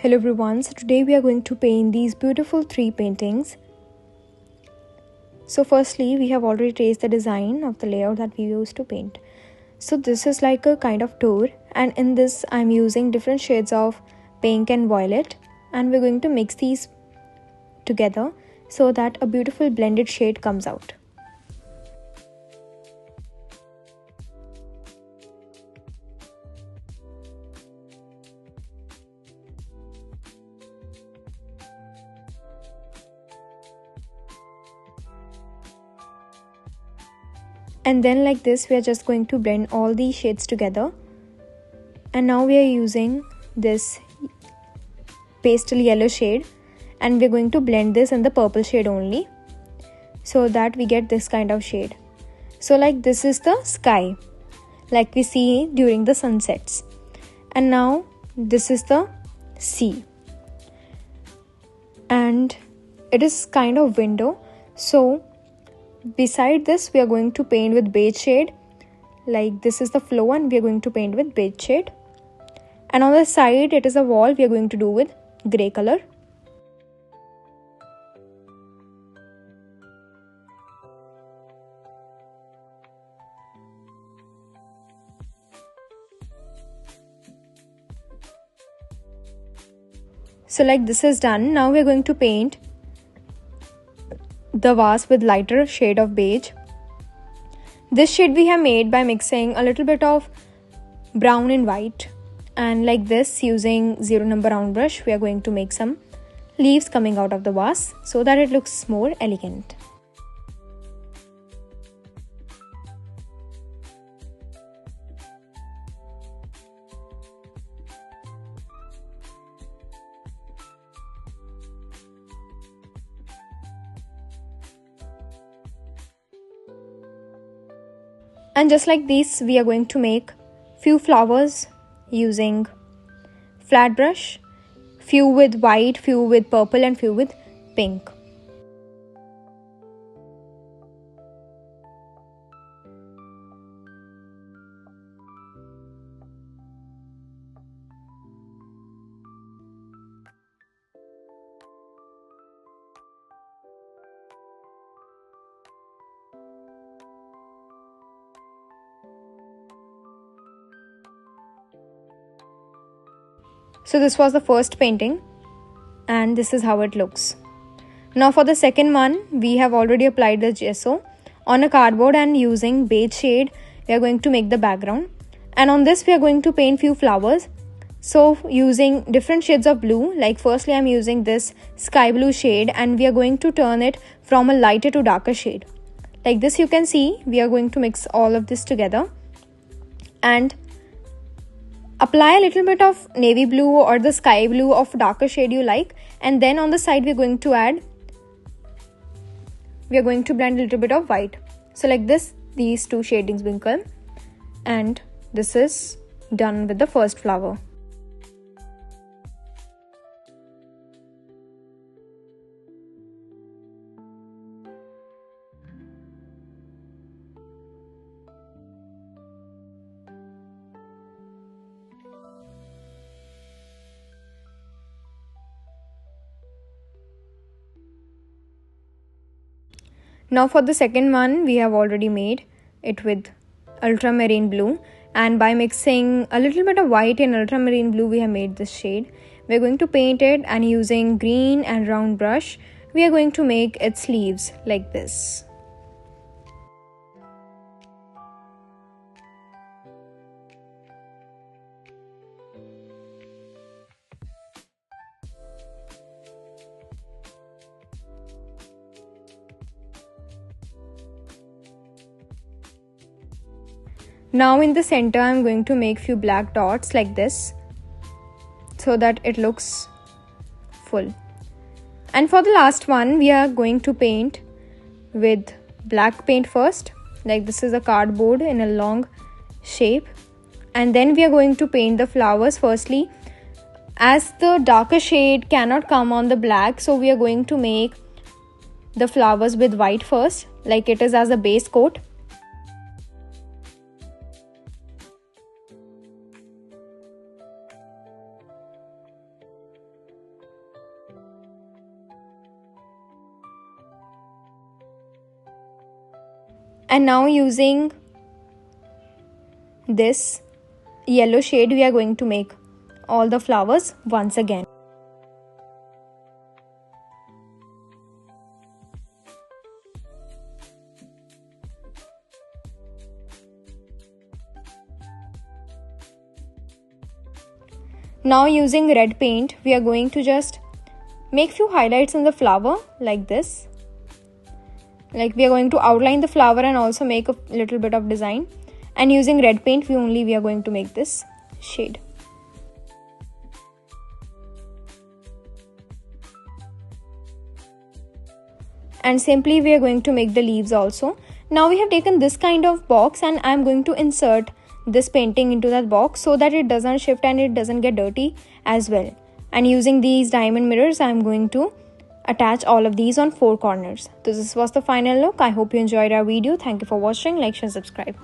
Hello everyone, so today we are going to paint these beautiful 3 paintings. So firstly, we have already traced the design of the layout that we used to paint. So this is like a kind of tour, and in this I'm using different shades of pink and violet, and we're going to mix these together so that a beautiful blended shade comes out. And then like this we are just going to blend all these shades together. And now we are using this pastel yellow shade, and we're going to blend this in the purple shade only so that we get this kind of shade. So like this is the sky like we see during the sunsets, and now this is the sea, and it is kind of window. So beside this we are going to paint with beige shade, like this is the floor and we are going to paint with beige shade, and on the side it is a wall, we are going to do with grey color. So like this is done. Now we are going to paint the vase with lighter shade of beige. This shade we have made by mixing a little bit of brown and white, and like this, using 0 number round brush, we are going to make some leaves coming out of the vase so that it looks more elegant. And just like this, we are going to make few flowers using flat brush, few with white, few with purple, and few with pink. So this was the first painting, and this is how it looks. Now for the second one, we have already applied the gesso on a cardboard, and using beige shade we are going to make the background, and on this we are going to paint few flowers. So using different shades of blue, like firstly I'm using this sky blue shade, and we are going to turn it from a lighter to darker shade. Like this you can see we are going to mix all of this together and apply a little bit of navy blue or the sky blue of darker shade you like, and then on the side we are going to blend a little bit of white. So like this, these two shadings will come, and this is done with the first flower. Now for the second one, we have already made it with ultramarine blue, and by mixing a little bit of white and ultramarine blue we have made this shade. We are going to paint it, and using green and round brush we are going to make its leaves like this. Now in the center I'm going to make few black dots like this so that it looks full. And for the last one we are going to paint with black paint first, like this is a cardboard in a long shape, and then we are going to paint the flowers firstly. As the darker shade cannot come on the black, so we are going to make the flowers with white first, like it is as a base coat. And now using this yellow shade, we are going to make all the flowers once again. Now using red paint, we are going to just make few highlights in the flower like this. Like we are going to outline the flower and also make a little bit of design. And using red paint, we are going to make this shade. And simply we are going to make the leaves also. Now we have taken this kind of box and I am going to insert this painting into that box so that it doesn't shift and it doesn't get dirty as well. And using these diamond mirrors, I am going to attach all of these on 4 corners. So this was the final look. I hope you enjoyed our video. Thank you for watching. Like, share, subscribe.